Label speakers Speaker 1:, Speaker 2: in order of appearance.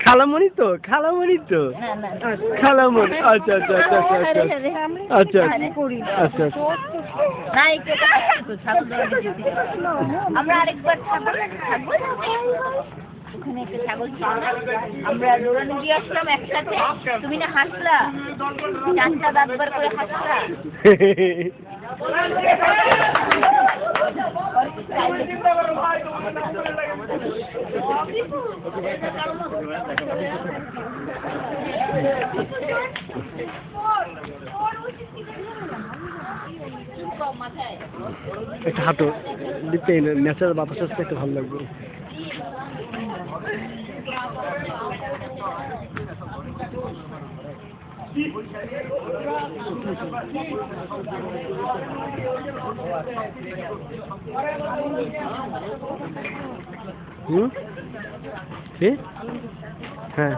Speaker 1: খালামণি তো খালামণি তো খালামণি আচ্ছা আচ্ছা আচ্ছা আচ্ছা আচ্ছা আচ্ছা আচ্ছা
Speaker 2: আমরা আরেকবার ওখানে একটা ছাগল ছিল না, আমরা দৌড়ানো দিয়ে আসলাম একসাথে, তুমি না হাসলা, 4টা দাঁত বার করে হাসলা।
Speaker 1: একটা হাঁটো দিতে ন্যাচারাল বাতাস আসতে একটা ভালো লাগবে। কি? হ্যাঁ